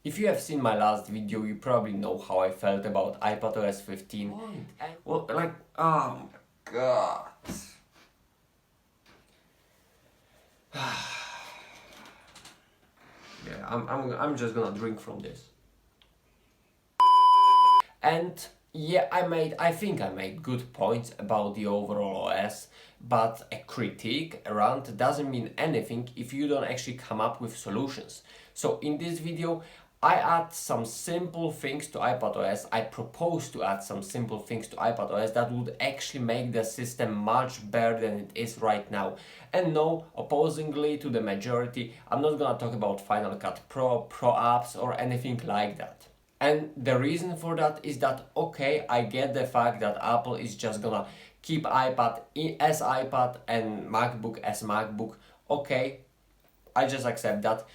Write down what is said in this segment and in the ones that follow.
If you have seen my last video, you probably know how I felt about iPadOS 15. Well, like, oh my god. Yeah, I'm just gonna drink from this. And yeah, I think I made good points about the overall OS, but a critique around doesn't mean anything if you don't actually come up with solutions. So in this video, I add some simple things to iPadOS. I propose to add some simple things to iPadOS that would actually make the system much better than it is right now. And no, opposingly to the majority, I'm not gonna talk about Final Cut Pro, Pro apps or anything like that. And the reason for that is that, okay, I get the fact that Apple is just gonna keep iPad as iPad and MacBook as MacBook. Okay, I just accept that.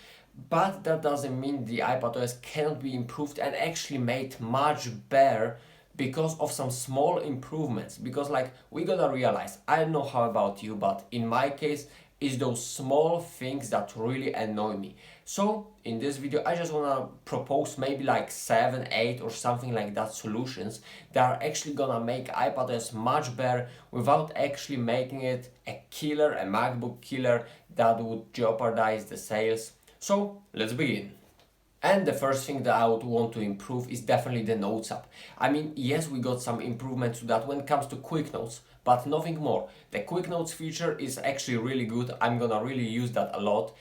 But that doesn't mean the iPadOS cannot be improved and actually made much better because of some small improvements. Because like we gotta realize, I don't know how about you, but in my case, it's those small things that really annoy me. So in this video, I just wanna propose maybe like 7, 8 or something like that solutions that are actually gonna make iPadOS much better without actually making it a killer, a MacBook killer that would jeopardize the sales. So let's begin. And the first thing that I would want to improve is definitely the Notes app. I mean, yes, we got some improvements to that when it comes to Quick Notes, but nothing more. The Quick Notes feature is actually really good. I'm gonna really use that a lot.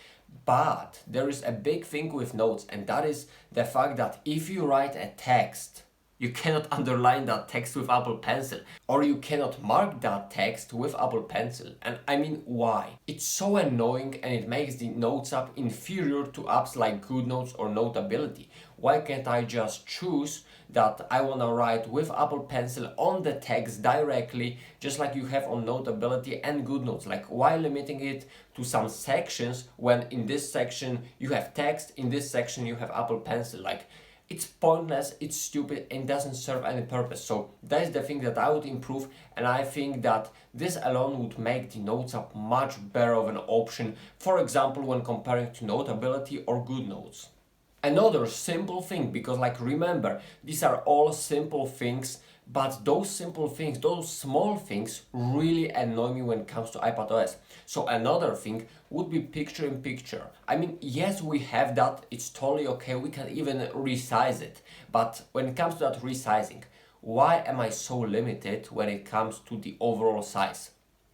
But there is a big thing with Notes, and that is the fact that if you write a text, you cannot underline that text with Apple Pencil, or you cannot mark that text with Apple Pencil. And I mean, why? It's so annoying and it makes the Notes app inferior to apps like GoodNotes or Notability. Why can't I just choose that I wanna write with Apple Pencil on the text directly, just like you have on Notability and GoodNotes? Like, why limiting it to some sections when in this section you have text, in this section you have Apple Pencil? Like, it's pointless, it's stupid, and doesn't serve any purpose. So that is the thing that I would improve, and I think that this alone would make the Notes app much better of an option, for example, when comparing to Notability or GoodNotes. Another simple thing, because like remember, these are all simple things, but those simple things, those small things really annoy me when it comes to iPadOS. So another thing would be picture in picture. I mean, yes, we have that, it's totally okay, we can even resize it. But when it comes to that resizing, why am I so limited when it comes to the overall size?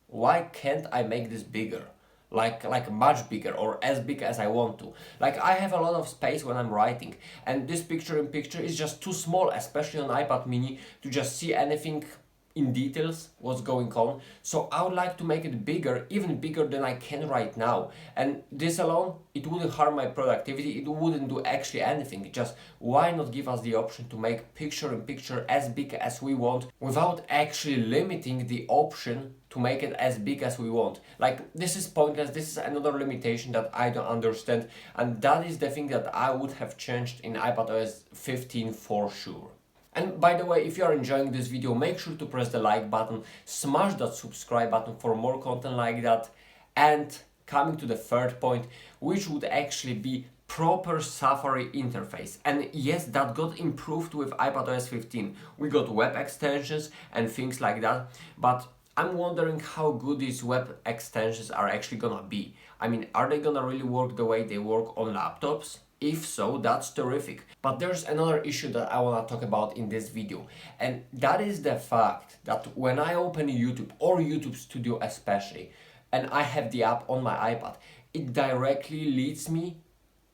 Why can't I make this bigger? Like much bigger or as big as I want to. Like I have a lot of space when I'm writing, and this picture in picture is just too small, especially on iPad mini, to just see anything in details what's going on. So I would like to make it bigger, even bigger than I can right now. And this alone, it wouldn't harm my productivity, it wouldn't do actually anything. Just why not give us the option to make picture in picture as big as we want without actually limiting the option to make it as big as we want. Like, this is pointless, this is another limitation that I don't understand, and that is the thing that I would have changed in iPadOS 15 for sure. And by the way, if you are enjoying this video, make sure to press the like button, smash that subscribe button for more content like that. And coming to the third point, which would actually be proper Safari interface. And yes, that got improved with iPadOS 15. We got web extensions and things like that, but I'm wondering how good these web extensions are actually gonna be. I mean, are they gonna really work the way they work on laptops? If so, that's terrific. But there's another issue that I wanna talk about in this video, and that is the fact that when I open YouTube or YouTube Studio especially, and I have the app on my iPad, it directly leads me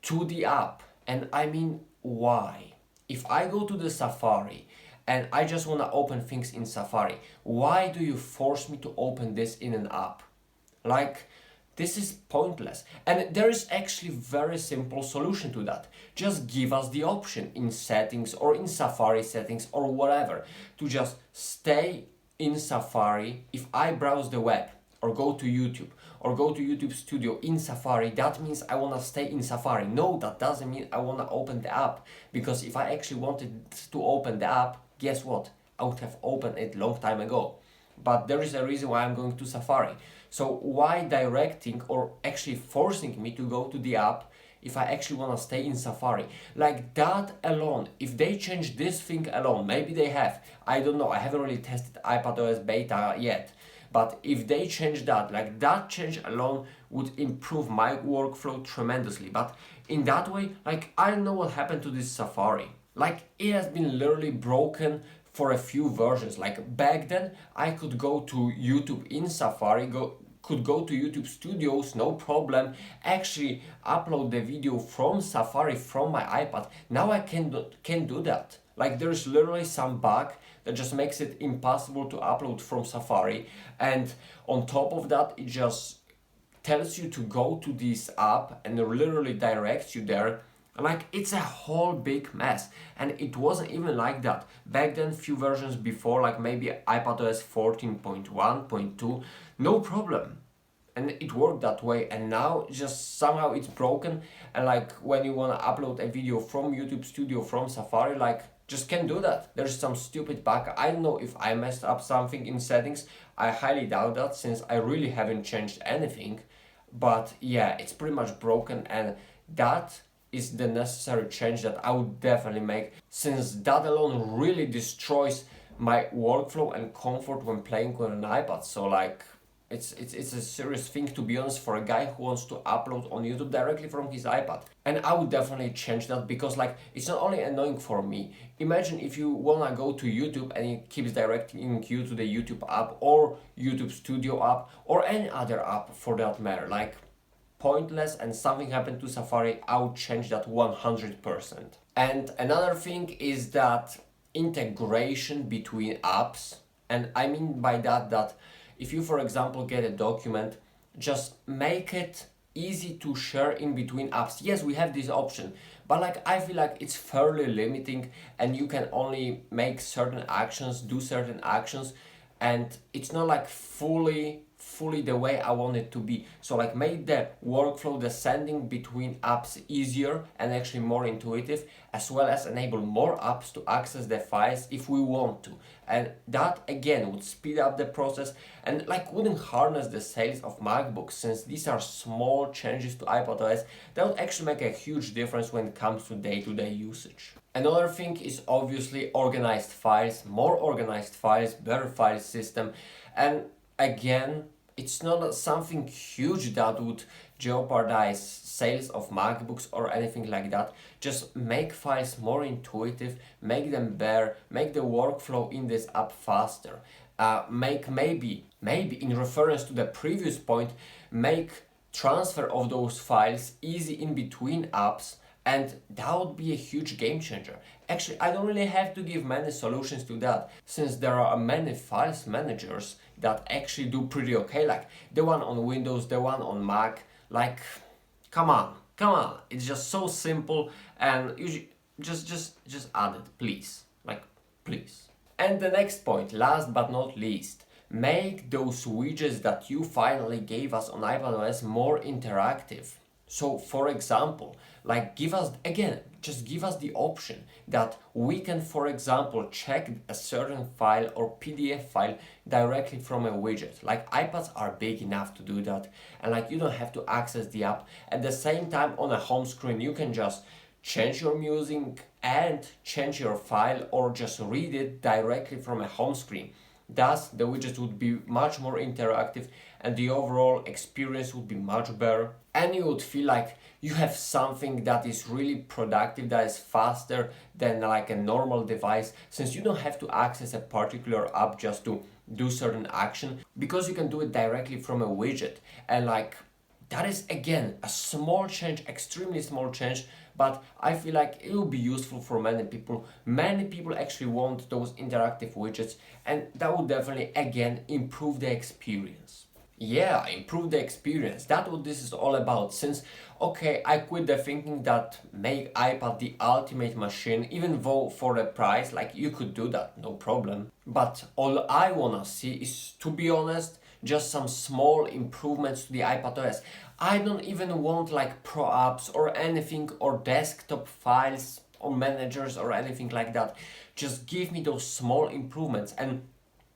to the app. And I mean, why? If I go to the Safari and I just want to open things in Safari, why do you force me to open this in an app? Like, this is pointless. And there is actually very simple solution to that. Just give us the option in settings or in Safari settings or whatever to just stay in Safari. If I browse the web or go to YouTube or go to YouTube Studio in Safari, that means I want to stay in Safari. No, that doesn't mean I want to open the app, because if I actually wanted to open the app, guess what? I would have opened it long time ago. But there is a reason why I'm going to Safari. So why directing or actually forcing me to go to the app if I actually want to stay in Safari. Like that alone, if they change this thing alone, maybe they have, I don't know, I haven't really tested iPadOS beta yet, but if they change that, like that change alone would improve my workflow tremendously. But in that way, like I don't know what happened to this Safari. Like it has been literally broken for a few versions. Like back then, I could go to YouTube in Safari, could go to YouTube Studios, no problem, actually upload the video from Safari from my iPad. Now I can't do that. Like there's literally some bug that just makes it impossible to upload from Safari, and on top of that, it just tells you to go to this app and literally directs you there. Like it's a whole big mess, and it wasn't even like that back then. Few versions before, like maybe iPadOS 14.1.2, no problem, and it worked that way. And now just somehow it's broken, and like when you want to upload a video from YouTube Studio from Safari, like just can't do that. There's some stupid bug. I don't know if I messed up something in settings. I highly doubt that, since I really haven't changed anything. But yeah, it's pretty much broken, and that is the necessary change that I would definitely make, since that alone really destroys my workflow and comfort when playing with an iPad. So like it's a serious thing, to be honest, for a guy who wants to upload on YouTube directly from his iPad. And I would definitely change that, because like it's not only annoying for me. Imagine if you wanna go to YouTube and it keeps directing you to the YouTube app or YouTube Studio app or any other app for that matter. Like pointless, and something happened to Safari, I would change that 100%. And another thing is that integration between apps. And I mean by that if you, for example, get a document, just make it easy to share in between apps. Yes, we have this option, but like I feel like it's fairly limiting, and you can only make certain actions, do certain actions, and it's not like fully the way I want it to be. So like make the workflow, the sending between apps easier and actually more intuitive, as well as enable more apps to access the files if we want to. And that again would speed up the process, and like wouldn't harness the sales of MacBooks, since these are small changes to iPadOS that would actually make a huge difference when it comes to day-to-day usage. Another thing is obviously organized files, more organized files, better file system. And again, it's not something huge that would jeopardize sales of MacBooks or anything like that. Just make files more intuitive, make them better, make the workflow in this app faster. Make maybe in reference to the previous point, make transfer of those files easy in between apps, and that would be a huge game changer. Actually, I don't really have to give many solutions to that, since there are many files managers that actually do pretty okay, like the one on Windows, the one on Mac. Like come on, it's just so simple, and you just add it, please, like please. And the next point, last but not least, make those widgets that you finally gave us on iPadOS more interactive. So for example, like give us the option that we can, for example, check a certain file or PDF file directly from a widget. Like iPads are big enough to do that, and like you don't have to access the app. At the same time, on a home screen, you can just change your music and change your file, or just read it directly from a home screen. Thus, the widgets would be much more interactive, and the overall experience would be much better. And you would feel like you have something that is really productive, that is faster than like a normal device, since you don't have to access a particular app just to do certain action, because you can do it directly from a widget. And like that is again a small change, extremely small change, but I feel like it will be useful for many people. Many people actually want those interactive widgets, and that would definitely again improve the experience. Yeah, improve the experience. That's what this is all about. Since, okay, I quit the thinking that make iPad the ultimate machine, even though for the price, like you could do that, no problem. But all I wanna see is, to be honest, just some small improvements to the iPadOS. I don't even want like pro apps or anything, or desktop files or managers or anything like that. Just give me those small improvements, and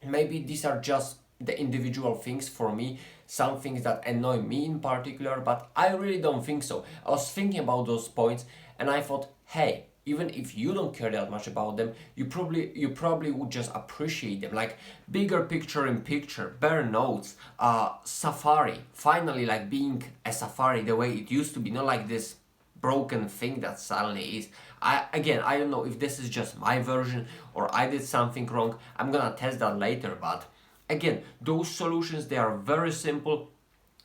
maybe these are just the individual things for me, some things that annoy me in particular, but I really don't think so. I was thinking about those points and I thought, hey, even if you don't care that much about them, you probably would just appreciate them. Like bigger picture in picture, bare notes, Safari, finally like being a Safari the way it used to be, not like this broken thing that suddenly is. I don't know if this is just my version or I did something wrong. I'm gonna test that later, but again, those solutions, they are very simple,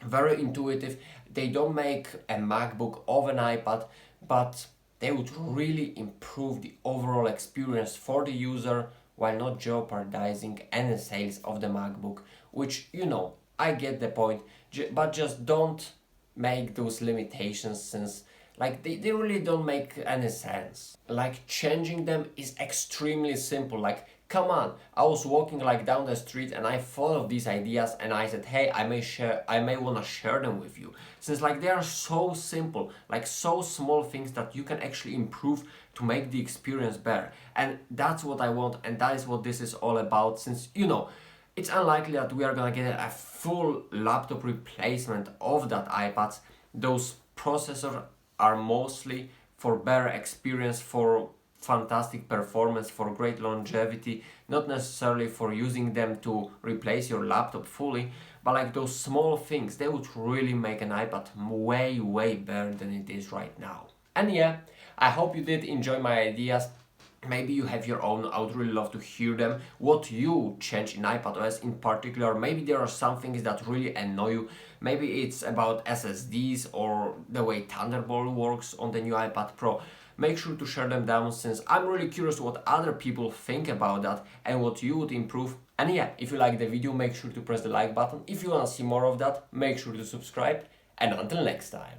very intuitive. They don't make a MacBook of an iPad, but they would really improve the overall experience for the user while not jeopardizing any sales of the MacBook, which, I get the point, but just don't make those limitations, since like they really don't make any sense. Like changing them is extremely simple. Like come on, I was walking like down the street and I thought of these ideas and I said, hey, I may want to share them with you, since like they are so simple, like so small things that you can actually improve to make the experience better. And that's what I want, and that is what this is all about, since it's unlikely that we are gonna get a full laptop replacement of that iPads. Those processors are mostly for better experience, for fantastic performance, for great longevity, not necessarily for using them to replace your laptop fully, but like those small things, they would really make an iPad way better than it is right now. And yeah, I hope you did enjoy my ideas. Maybe you have your own. I would really love to hear them. What you change in iPadOS in particular. Maybe there are some things that really annoy you. Maybe it's about SSDs or the way Thunderbolt works on the new iPad Pro. Make sure to share them down, since I'm really curious what other people think about that and what you would improve. And yeah, if you like the video, make sure to press the like button. If you want to see more of that, make sure to subscribe. And until next time.